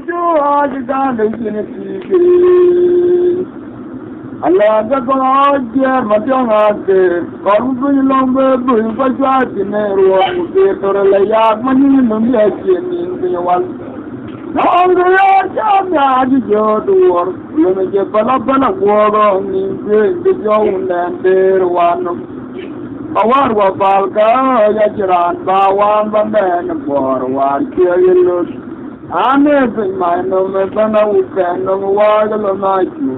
जो आज गाने की Allah ka ko je matanga ke karu bu lombe bu ba ja dine ro ke tor la ya mani no ya ke ni ke wal na ya cha ya ji jo du or le me je bala bala wo ro ni ke jo undan der wan awar wa bal ka ya jiran ba wan ba men bor war ke yelo ane be mai no me bana u ke no wa lo na ju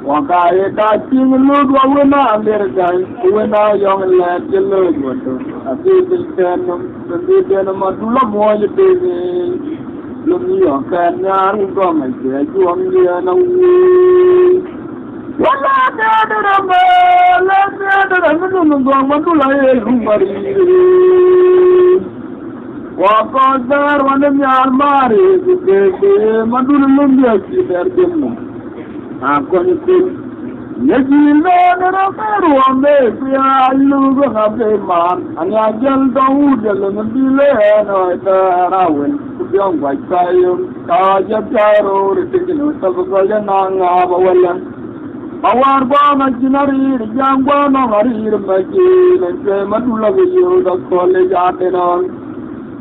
Wakaye ka ching lud wa wena America wena yong le lud wato ati biltenum biltenum adula moye tene lumi yokan nyar go ma je juam dia na wi wala da rambe la da rambe no go mandula e rumari wa ko dar wan nyar mari ke mandula lumbi ki der demu Akonite Yajilo Naraperu Ambe Pia Lugo Habe Man Anyajal Daudal Nabile Noitarawen Kubyong Waitayum Kajaparo Ritikino Sabayananga Bawalan Awar Bana Jinari Jangwana Marir Majil and Matula Viyu the college Atenon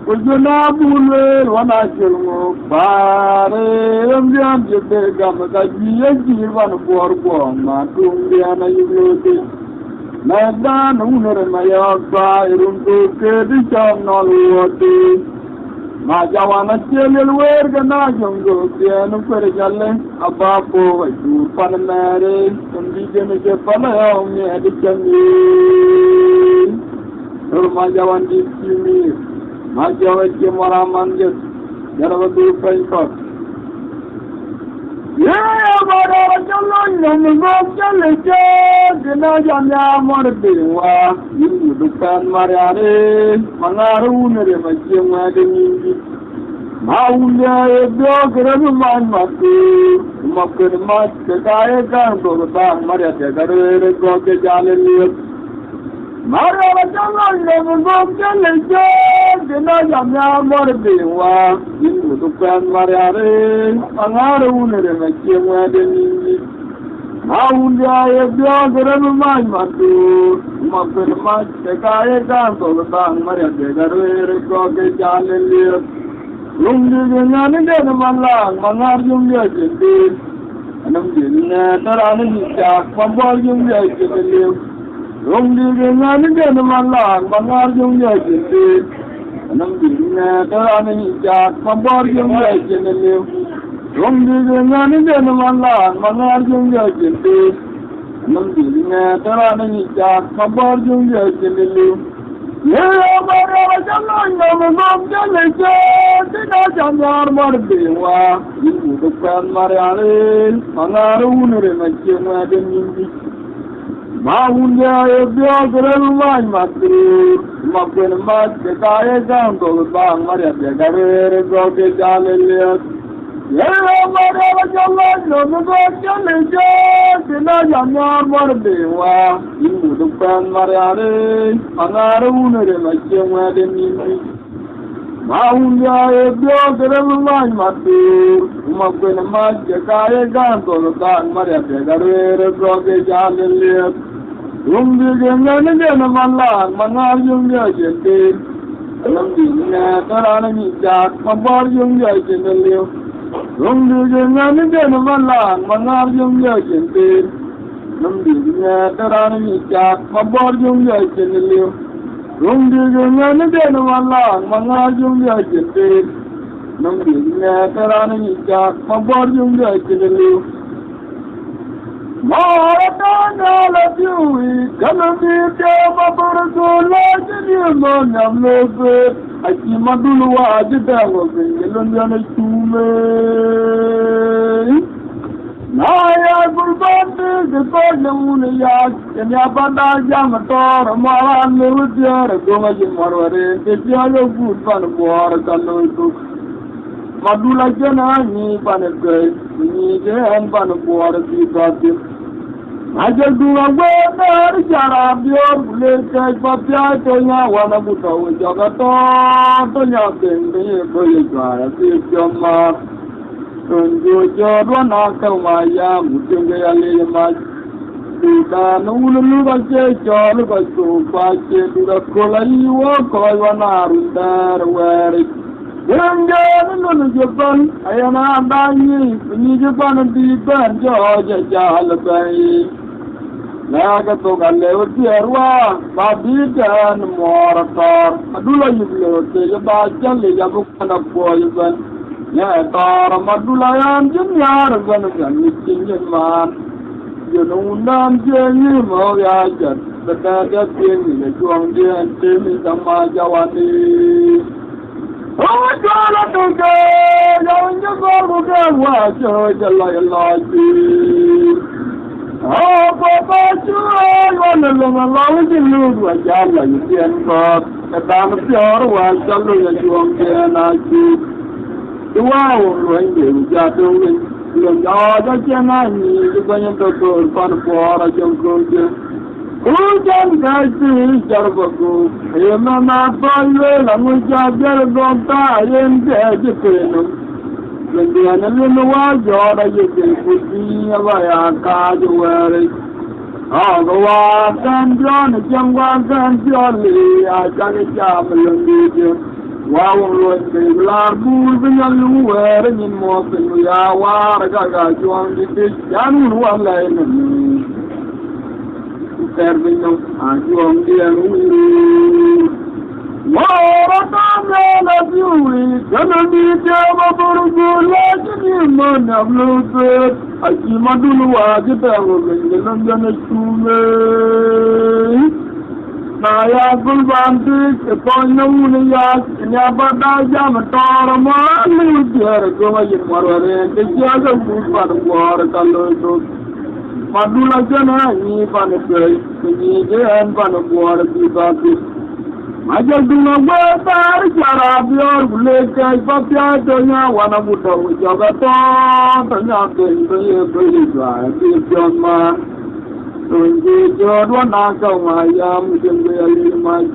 Ujuna Bule Wanachilmo Bare Ambian Jebe Gamaka Jivan Borbo Matungiana Yuti Nadan Uner Mayaka Irundu Kedisham Nolwati Majawana Chilil Wergana Jungo Piano Perjale Abapo Panamare Indigen Japana Edicami Majawan Dipimi Majawati Moramanjat, Yaravadu Frankfurt. Yeah, but I don't know, the Naja Morbiwa, you look at Mariare, Manaruna, Majima, the music. Maulia, a dog, Raman Matu, Mokin Mat, the Kaya, go the back, Maria, the Gare, Goke Jalil. Maria Janga Gokele Dina Yamya Morbiwa, into the Pan Mariare, Angaruna, the Machima, the music. Maulia, a dog, Raman Matu, Mokin Mat, the Kaya, go the back, Maria, the Gare, Goke Jalil. Lungi, the Malang, Mangar Junga, and I'm getting Tarani, Pambal Junga, Rumdi Gani Malang, Bangar Jung Yakin, and I'm giving Tarani Jack, Pambor Jung Yakin, Rumdi Gani Malang, Bangar Jung Yakin, and I'm giving Tarani Jack, Pambor Jung Yakin. Yeah, but I was a long time Morbiwa, into the Pan Mariale, Mangaruna, Machima, the music. Maundia, a biographer, Matri, Makin Mat, the Kaya down to the Bang, Maria, the Gare, Goke Jalilias. Yeah, Maria, the Naja Morbiwa, into the Pan Mariale, Mangaruna, the Machima, the music. Maundia, a biographer, Matri, Makin Mat, the Kaya down to the Bang, Maria, the Gare, Goke Jalilias. Rumbi Gangana Malang, Manar Junga Jentil, Rumbi Tarani Jack, Mabar Junga Jentil, Rumbi Gangana Malang, Manar Junga Jentil, Rumbi Tarani Jack, Mabar Junga Jentil, Rumbi Gangana Malang, Manar Junga Jentil, Rumbi Tarani Jack, Mabar Junga Jentil. Maratana la piui, kanami kama barazo la jini I'm lobe. Aki madulu wa ajidango vingelonjana chume. Naya gulbande gitonya mune yak, kenya banda jama tora maran lewudyara gonga jimarware, ketiayo gudban buhara kaloitu. Madula jana ni panekai, ni jen pan buhara si batim. Ajal dua benar cara biar boleh kaya tonya wana buta jaga to nya kende boleh jaya si jama tunju jodwa na kawaya mutum ya le ma kita nulu bace jol bacu bace dura kolai wa wana rundar wari Jangan nulu Japan ayana dangi ni Japan di ban joja jal bai Naga to galle utirwa babidan morator adula yiblo te ba jalle yabu kana poyban ya tar madulayan jinyar gan gan kinyen man jununam jenyi mo ya jat bada tin ni juang dien tim sama jawani oh jala to ge yang jago ge wa jalla laji Oh, Papa, you want to long along the loot was Jalla, you can talk. The damn pure was Jalla, you won't get a sheep. The wow, when you got to win. You know, the Janani, the Banyan to go for a young soldier. Who can guide the Jarabaku? You know, not for you, and we got Jarabata and the education. When the enemy was your you could be a card wearing. Oh, the walk and John, the young ones and Jolly, I can a job and lead you. Wow, when the large moving and you wearing in more than we are, I got you on the fish, young one lane. Serving them, and you on the enemy. What a beauty, gonna be Java Burgu, man of Luther. I see Madula, the devil in the London school. Naya Gulbantik, upon the Muniak, in Yabada Yamatora, man, Jericho, in Warren, the Jaga food for the water, Madula Jana, he found a place, the and found a water, the Majal duna weta jara bior buleka ipapya tonya wana buta ujaga to tonya kende belijwa kijoma tunji jodwa naka mayam jenge alimaj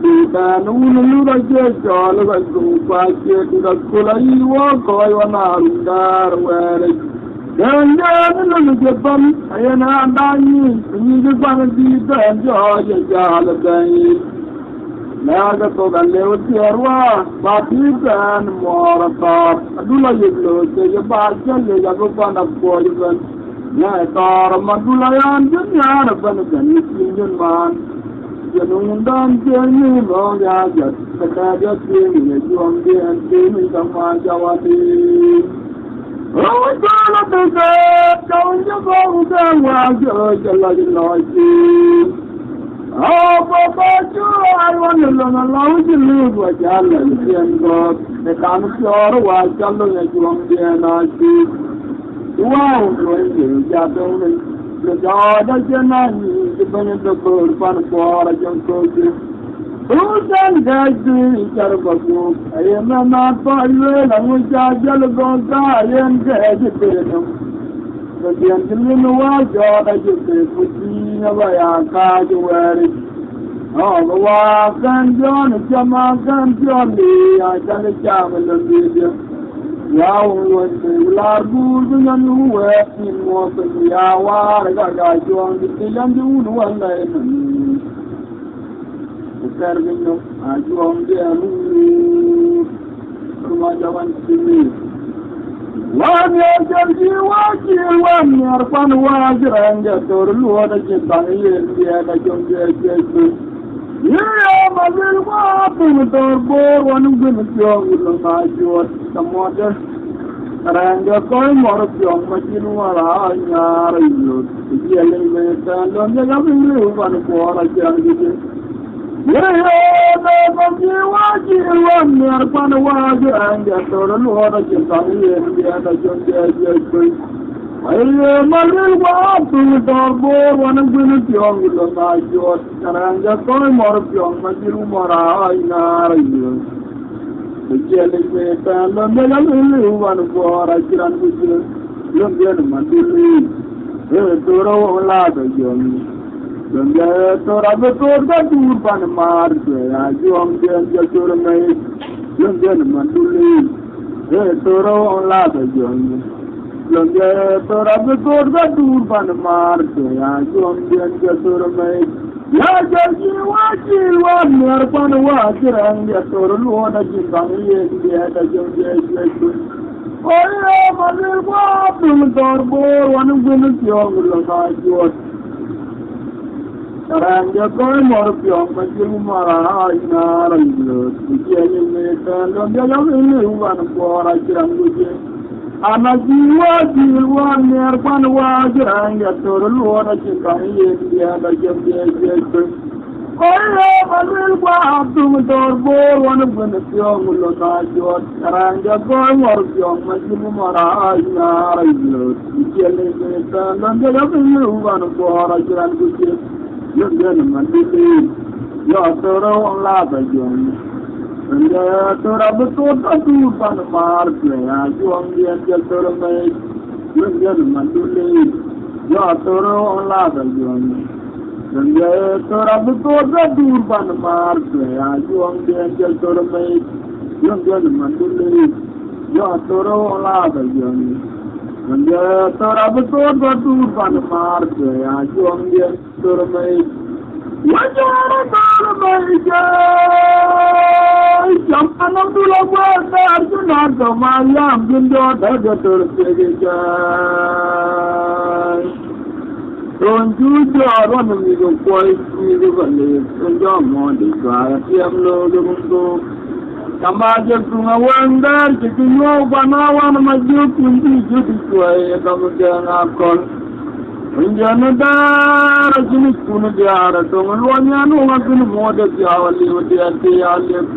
kita nulu je jol basu pache tuda kulai wo koi wana rundar were Jangan nulu Japan ayana andani ni Japan di tanjo jala gai Naga to galle utirwa babidan morator adula yiblo te ba jalle yago pana poiban na tar madulayan dunyar ban gan kinjun man janundan jeni mo ya jat kada jeni juang de antini sama jawati oh jala te kaun jago wa jalla jalla Oh, Papa, I want to learn along to live with Jalla and God. The Kanapur was Jalla and Juang and I see. Wow, when you got on the God of Janani, the Benefit of Bird, Panapur, a young soldier. Who can guide the Jarabaku? I am not for you, and we got Jalla Gonza and Gadget. The gentleman was your educated with me of a card wearing. Oh, the walk and John, Jama and Johnny, I can a jam in the video. Now, when the large moving and you were in more than the hour, I got you on the hill and you one day. The serving of you on the moon. From my Javan to me. One year, one year, fun was and the Lord of Japan, the John. Yeah, my little water with our boy, one of them is young with some water. And the coin more of young machine while I are yelling with and on the loving one for a young. Yeah, but you watch one year, fun was and the Lord of Japan, the other John. I am a little while to the boy, one of them is young with the night, and the coin more of young machine while I are you. The jelly made and the little one for a grand with you. Young gentleman, toro la da jom Lombe tora betor da dur pan mar ya jom den jor mai lombe manduli toro la da jom Lombe tora betor da dur pan mar ya jom den jor mai ya jarji wa mer pan wa kirang ya toro lo da jin bang ye dia da jom je oye manil wa tum tor bo wan gun tyong lo ka jot Rangga koi mor pyong majil mara ina ranglo Tukiya yime kan lomya yam ini uwan pora jirang guje Ana jiwa ner pan wa jirang ya toro luona cikang yin dia da jem dia jek Oye manil wa abdum tor bor wan bun pyong lo ka jot Rangga koi mor pyong majil mara ina ranglo Tukiya yime kan lomya yam ini uwan pora jirang guje London mandili, ya toro la bajon. Ya toro betul tu pan mar ya juang dia toro mai. London mandili, ya toro la bajon. Ya toro betul tu pan mar ya juang dia toro mai. London mandili, ya toro la bajon. Ya toro betul tu pan mar ya juang dia toro mai. Wajara toro mai jai, jamanam dulu buat arjuna kemayam jindo daga toro segi jai. Ronju jaran milu koi milu balik, ronju mandi kaya tiam lo lumbu. Kamaja sunga wandar cikinyo banawan maju kunci judi koi kamu jangan kol. Injana dara jini kuna diara tongan wanyanu ngakini moda siawali wadiati alim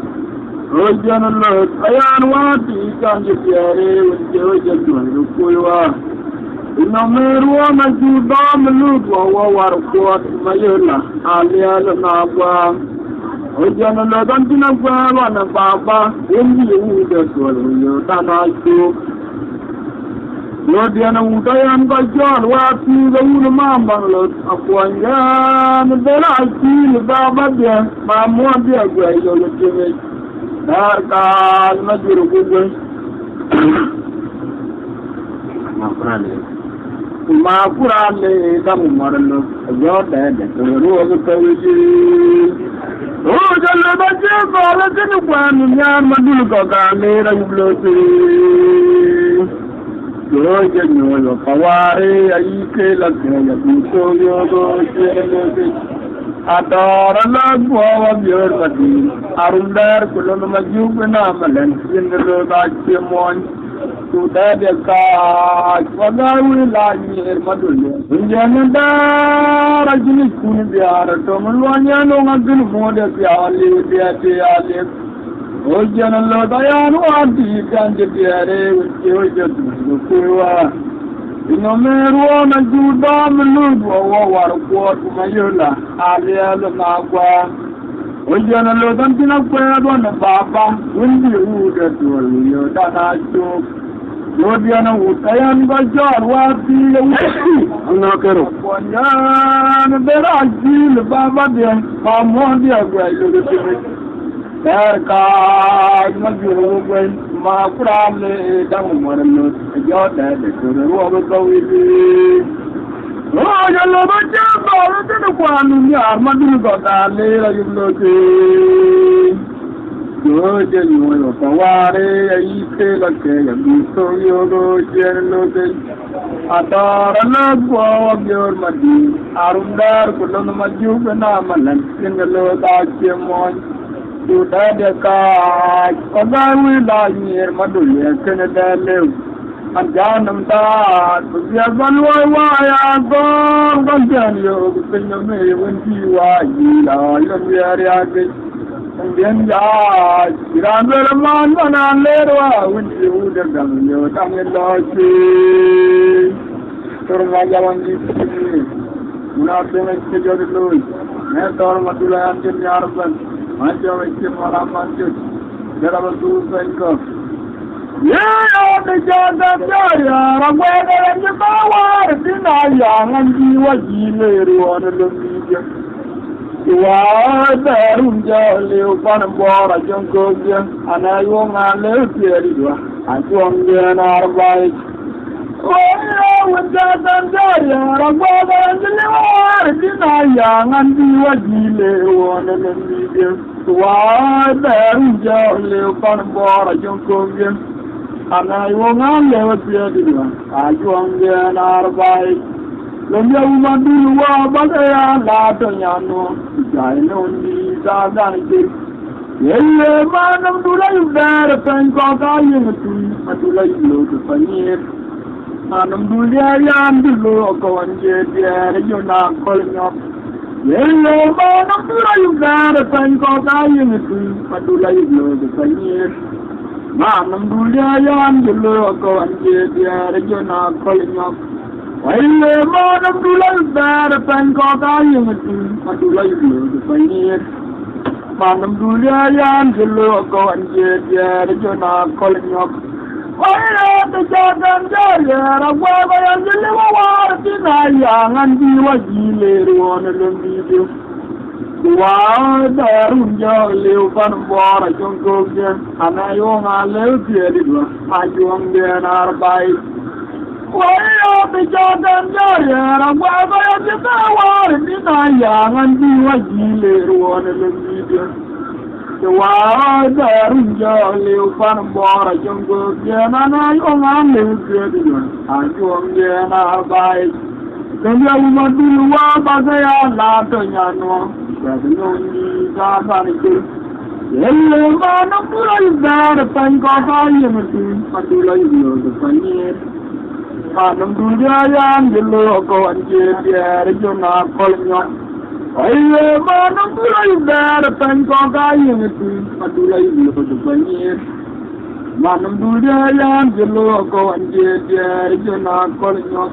Rojana lot ayan wati kanji tiare wajah jatuhan rukuiwa Ina meruwa majuda melut wawa warkuat mayela ali alam nabwa Rojana lot antina kwa wana baba Indi uda swalunyo tanasuk Lodiana utayan kajal wati gaul mambang lot akwanya bela akil babadya mamwa dia gwa yo lutime dar kal majuru gwe ma kurale dam marlo yo de ro kawji o jalla baje bala tin kwanu nyar madul ko ka mera yubloti Joja nyolo kaware aike lakya buso yogo chenese adara lagwa bior pati arundar kulon majub namalan sindro gachye mon suda de ka wagawi la nyer madulle unjana rajini kun biara to mulwanya no ngagul mode pyali tiati ale Ojana lo dayanu adi kanje tiare ujo kuwa ino meruwa na juda melu wa warko kumayola alia lo magwa Ojana lo tantina kwa na baba undi ude tuyo dana chuk Jodiana utayan bajar wati uti anakero Wanyana beraji baba dia pamon dia gwa ilo Ka majuru gwen ma kurale dang marno yo da de ro ro ko wi ro ya lo ba ja ba de ko anu ya maduru ko da le ra yu lo ti yo je ni wo ko ware ai te la ke ya bi so yo go je lo te atar na go yor madi arundar kulon maju na malan singalo da che mon Sudah dekat, kagawi lahir madulya kena dalam. Anjanam tat, biarkan waya gor gantian yo penyame wanjiwa ila yang biarake. Kemudian ya, kiran berman mana lerwa wanji udah dang yo tangin lagi. Terus wanji munafik sejauh dulu. Metor madulya anjir nyarban. Macam itu malam macam, jera betul sengkau. Yeah, the Jordan Jaya, I'm waiting in the power, deny young and see what you later on in the media. You are there in Jolly, upon a board, a young soldier, and I won't live here. I won't be an arbite. Oh, with Jordan Jaya, I'm waiting in the power, deny young and see what you later on in the media. You are there in Jolly, upon a board, a young soldier. And I will not live here. I won't be an arbite. When you want to do what I am not on Yano, I know these are done. Yeah, man, I'm to live there, a pen called I am to let you to Panier. And I'm to the local and get there, you're not calling up. Yeah, man, I'm to live there, a pen called I am to let you to Panier. Man, I'm to the local and get there, you're not calling up. Well, man, I'm to live there, a pen called I am to let you to Panier. Man, I'm to the local and get there, you're not calling up. Well, the Jordan Jaya, I'm where I am to live a war, deny young and be what you later on in the video. Wow, there is Jolly, upon board, I don't go there, and I won't live here. I won't be an arbite. Well, the Jordan Jaya, I'm where I am to war, deny young and be what you later on in the video. Wow, there is Jolly, upon board, I don't go there, and I won't live here. I won't be an arbite. Then you want to do what I am not on Yano. No need of anything. Yellow man of the life there, a pen called I am to let you the Panier. Adam to the Ayan, the local and get there, you're not calling up. Yellow man of the life there, a pen called I am to let you the Panier. Madam to the Ayan, the local and get there, you're not calling up.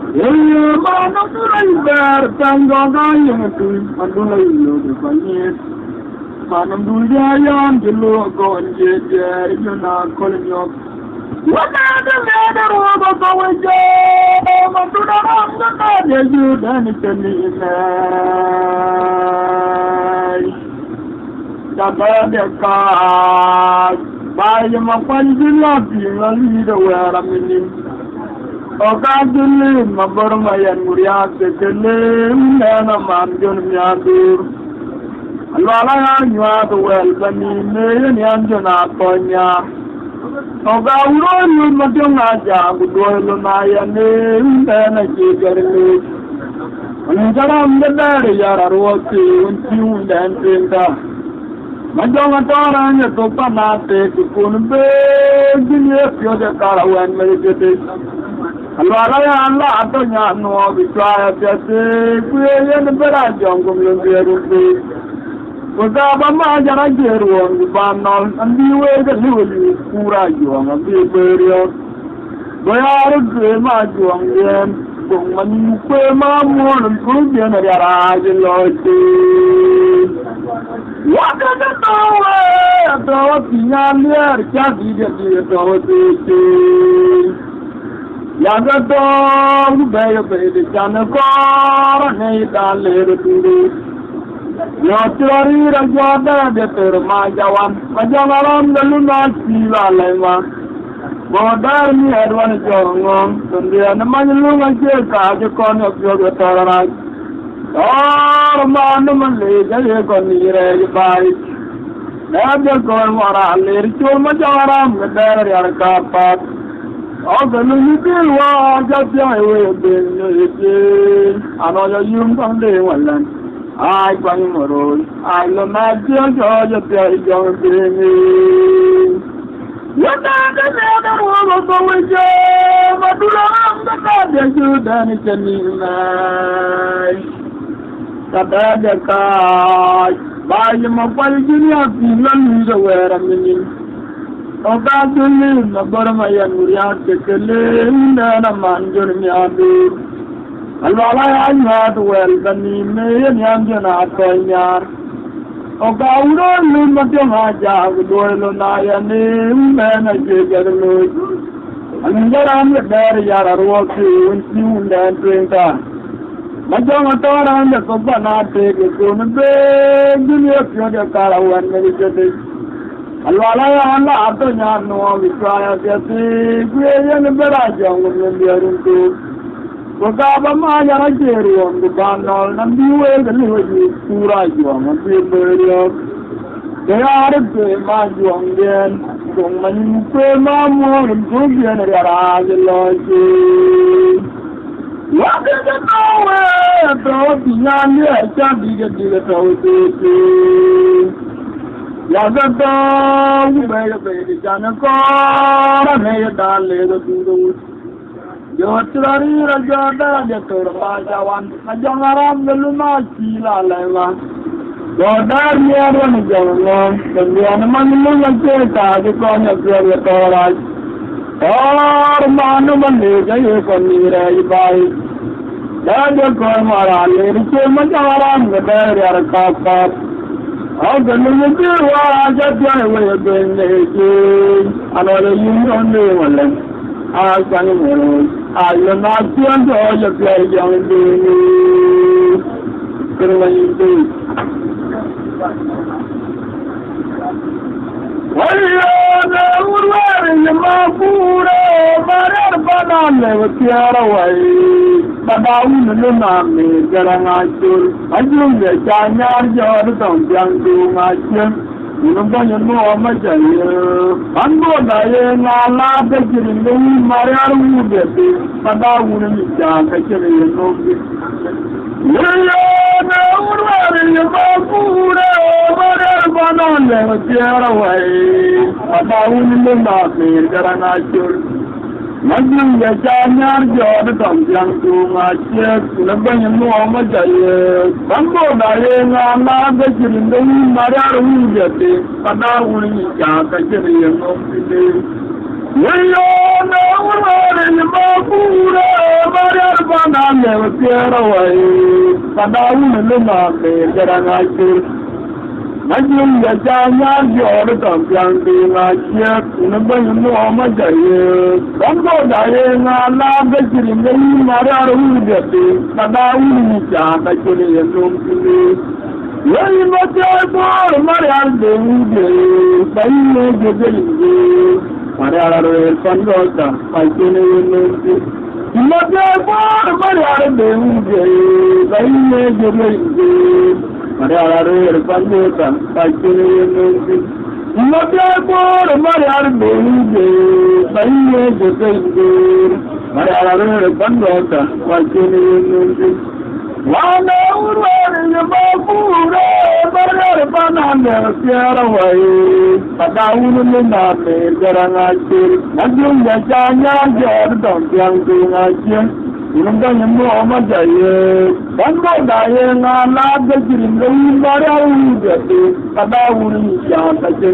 Yeah, man, I'm to live there, thank God I am to let you the Panier. Man, I'm to the Ayan, the local and get there, you're not calling up. What are the matter of the power job? I'm to the wrong, the God, you done it to me. The bad car, by my funny love, you lead where I'm in. Okadili maborma yan muriya sekele nana manjon miadur alwala ya nywa to wel bani me yan jona konya oga uro ni madonga ja gudolo na ya ne nana jigarle ani jaram de dare yara roti unti undan tenda madonga tora nya to panate kun be diye pyo de karawan me jete Alwala ya Allah ato nyano bitwaya pyase kuye ne bera jongum lumberu Kozaba ma jara jeru on banol andi we de liwli kura jonga bi berio Boyaru de ma jongem kung mani kwe ma mon ku je na yara jelote Waka de towe to pinamler chadi de to Yagador, Bayo Baby Janakor, Nata Little Tudu. Yotori, Rajoda, the Permajawan, Majamaran, the Luna, Siva Lema. Modern had one Jong, and the Anamanulunga Jaka, the corner of your Torah. Oh, Mandamalay, the Economy, by Nadia Gormara, Lady Majaram, the Barrier Carpat. Oh, the little one just away been another young Sunday one. I find a road. I love my dear Georgia, young thing. What are the other one of the winter? But do not the God that you done it in the bad car. By your mobile, you have been the wear a minute. Okadili na borma ya muriya tekele na manjur mi adu alwala ya nyad wel bani me yan jana koyar Okauro Lumataja, Dulunaya name, and I take it away. And then I'm the daddy, I walk through and soon and drink that. Majamatora and the Kopana take it to the bed, give me a few car and meditated. Alwala Allah Atanya no, we try to get the great and the better young women we are into. Wakaba Maya Jeru, the Banal, and beware the little Suraju, and people. They are a good man, young men, so many famous more and good general. What is it nowhere? Throw beyond the Chabi get the Yagata, you may have baby Janaka, and may have done later to the woods. Yotrari Rajada, the Turbajawan, Ajamaram, the Luma, Chila, Leva. Godar, the other one is young, the animal Lula Cheta, the corner of the Torah. Or Manuman, the Yukon, by. Then the Kormara, the Chimakaram, the barrier car. How the Lulu are just going away doing the another union. I can I will not see all the play young doing. Well, you're wearing the Mapura, but I'm never tear away. But I will not make a I do the China, Jordan, young doing my chim. You know much. I'm going to laugh at you in the Mariana, but I wouldn't be down at you. You know, you food, but I'll never tear away. But I wouldn't not make a should. Nothing the China, Jordan, young to my chef, Nabanya Muhammad. Bambo Diana, laugh at you in the Mariana, but I wouldn't be down at you. We all know in the Mapura, but I'll never tear away. But I wouldn't not make a should. Najum the China, Jordan, young to my chef, Nabanya Muhammad. Bambo Diana, laugh at you in the Mariana, but I wouldn't be down at you. You must have more Mariana, but you make it. Mariana Pandota, I can you must have more Mariana, but you make it. Mariana Pandota, I can you must have more Mariana, but you make it. Mariana Pandota, I can one hour in the Mapura, but I'm never tear away. But I wouldn't not make a should. Najum the China, Jordan, young to my chef. You know, Muhammad. Bambo Diana, laugh at you in the Mariana, but I wouldn't shout at you.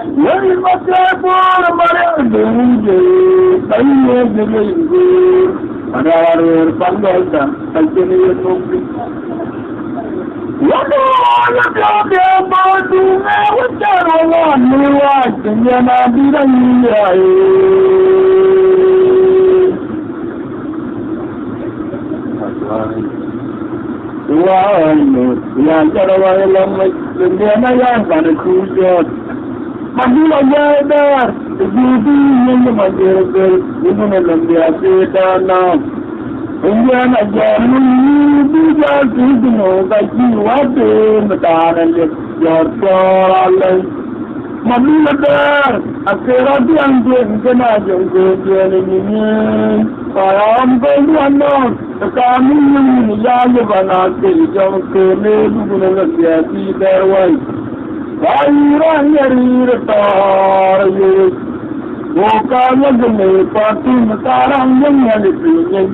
You must have more Mariana, but you make the Mariana Pandota, I can hear something. What do you talk about? What I want to watch, and then I'll be the we are then I am going to choose your Madula there, the beauty in the Madura, even in the theater now. Indiana German, you just know that you are there, Madame, your soul. Madula there, a Seradian game, can I just go to any I am going to announce the coming in the Yalivana, the young Kane, who will see their wife. Why run your tar? Walk out of the party, Mataram, and everything.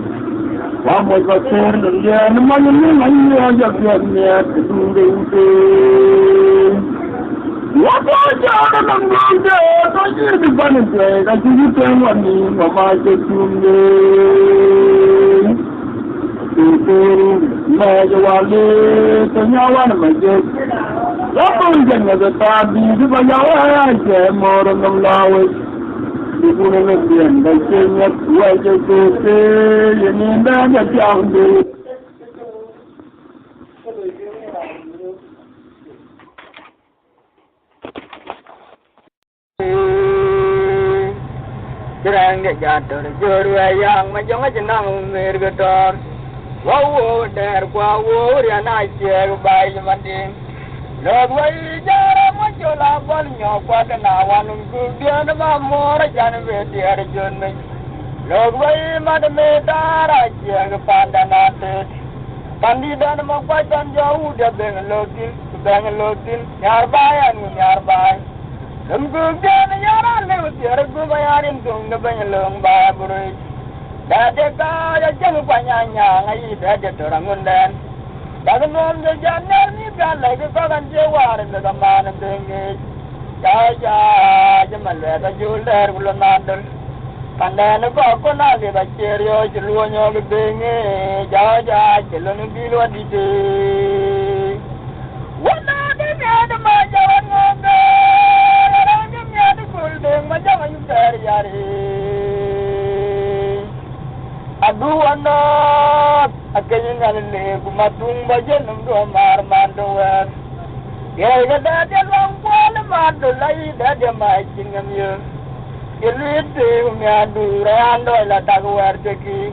One was a turn and the money, I just got near to do the what was your number? I did the bunny play that you turn on me, Mamma, Tutu Majawali Tanyawan Majid Lapun Jangan Tabi Dibayawa Jemor Namlawi Dibuna Nabian Bacingat Wajah Tutu Yeninda Jatuh Kerang jatuh juru yang macam jenang mergetar. Wow, der wow, dia naik bayi mandi. Lagi jarak macam lawan nyokap dan awan untuk dia nama mora jangan berdiar jenis. Lagi macam medar aja kepada nanti. Kandidat nama pasan jauh dia bengelotin, nyarbayan. Untuk dia nyaran lewat dia bayarin tunggu bengelong bayar. Dada kaya jangan banyaknya ngai dada orang undan. Jangan nomor jangan ni galai ke kawan jawar dalam mana tinggi. Jaya jaman leda juler belum nadal. Pandai kau nali bacerio jeluannya kebengi. Jaya jelun bilu adide. Wana dia ada majawan ngobrol. Orang dia ada kuldeng macam ayu cari. Aduh anak, akhirnya ngalih kumatung bajen untuk marmandoan. Ya kita jalan kuala mandolai dah jamaikin kami. Ilite umyadu rando la taguar teki.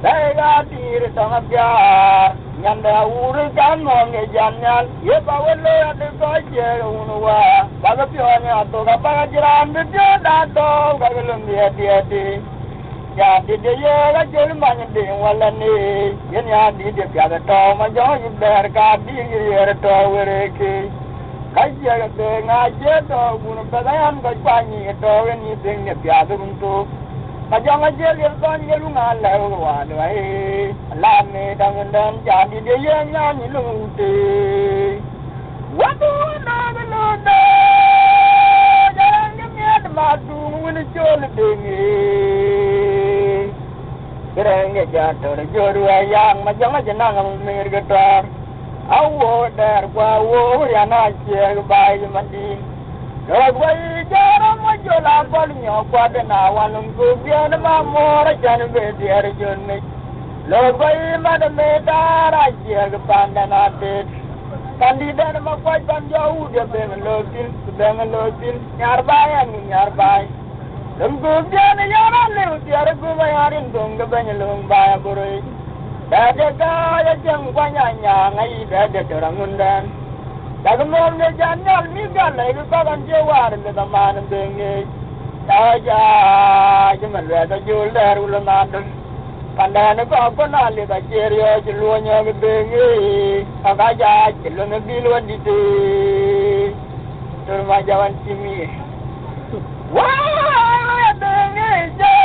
Saya dir sangat biar, nyanda urusan monge jangan. Ye bawalo ada kaje unwa. Bagaimana atau apa jalan dia datang kagelum dia. Ya di dia lagi banyak wala ni. Yang di dia ada tahu macam ibar kadi dia tahu mereka. Kajian ngajar tahu guna bagian kajian tahu ni dengan dia untuk. Macam ngajar dia tahu dia lu ngalah walai. Allah ni dan jadi dia nyanyi luti. Waduh nak jangan kemana madu mungkin jual dengi. Kerang jatuh juru yang macam jenang mergetar. Awo der wow yang asyik bayi mandi. Lagi jarak macam lapar nyokap dan awan untuk dia nama mora jangan berdiar jenis. Lagi mana medar asyik kepada nanti. Kandidat nama kuat jauh dia bengelotin, nyarbai. Lengkap dia nyaran lewat dia bayarin tunggu bengelong bayar burui. Dada kaya jeng banyaknya ngai dada orang undan. Dalam nomor jangan ni galai kawan jawar dalam mana tinggi. Saja cuma lihat juler ulang nadal. Pandai kau nali bacerio jeluannya kebengi. Kagak jeluan biluan di tu. Terima jawan sini. Wah, dengar je,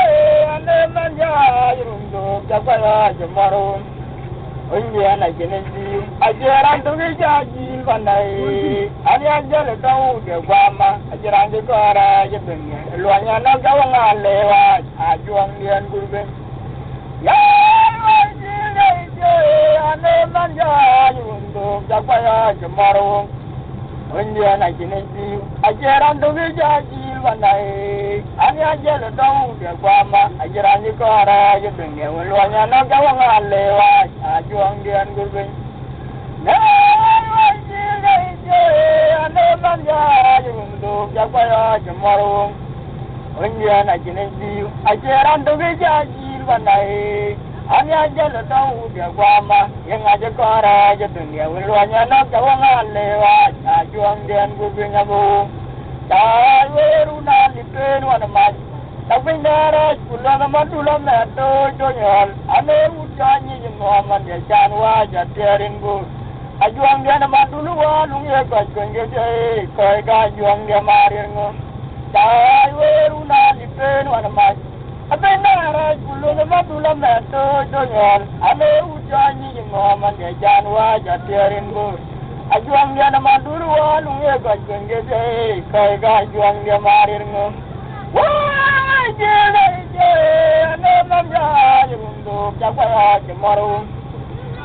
anda manja untuk jaga jemaron. India nak jenis ajaran tu jadi pandai. Ada ajar tahu dia guama, ajaran dia kara je bengi. Luanya nak kawang lewat, ajuang dia kurben. Ya, je, anda manja untuk jaga jemaron. India nak jenis ajaran tu jadi pandai. Ada ajar tahu dia guama, ajaran dia kara je bengi. Luanya nak kawang lewat, ajuang dia kurben. Anda manja untuk jaga jemaron. India nak jenis ajaran tu jadi pandai. Ada ajar tahu dia guama, yang ajar kara je bengi. Luanya nak kawang lewat, ajuang dia kurben abu. Tahu nalipen wana mas. Tapi nara pulang nama tulang meto jonyol. Ane ujanyi Muhammad ya janwa jatirin bu. Ajuang dia nama dulu walung ya kacung je. Koi kajuang dia marir ngo. Tahu nalipen wana mas. Tapi nara pulang nama tulang meto jonyol. Ane ujanyi Muhammad ya janwa jatirin bu. Ajuang dia nama dulu walung ya kacung je. Koi kajuang dia marir ngo. Wah, je, ane manja rundo jakwa jamaru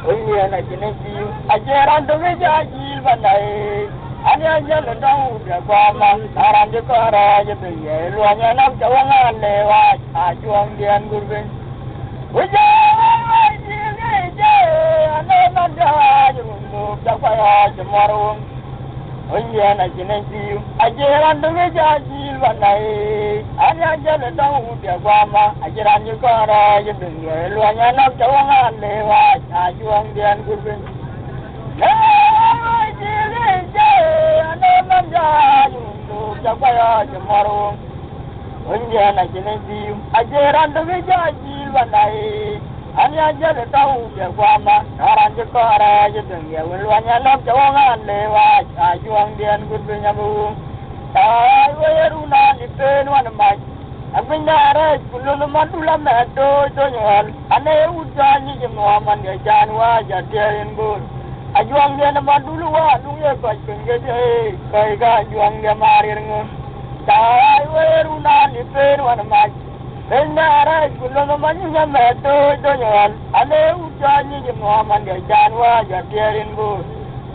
oye na jinesi ajeran to meja jil banai anya jalo dau jakwa ma arande kara jebe ye luanya nam jawanga lewa ajuang dian gurben oje je ana nanda rundo jakwa jamaru oye na jinesi ajeran to meja jil banai anya jalo dau jakwa ma ajeran kara jebe ye luanya nam jawanga lewa ajuang dian gurben jakwa jamaru onje na jinesi ajeran do meja jil banai anya jale tau jakwa ma aranje kara jedenge welwanya lab jawanga lewa ajuang dian gurbe nyabu ai weruna ni pen wan mai abinyare kululu mandula medo jonyal ane udani jemwa ya janwa jaderin bur ajuang dia nama dulu wa nungye ko pengede kai ga ajuang dia marir ngun dai weruna ni pen wan mai benyare kululu manyunya medo jonyal ane udani jemwa ya janwa jaderin bur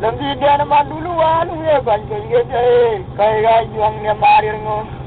lembi dia nama dulu wa nungye ko pengede kai ga ajuang dia marir ngun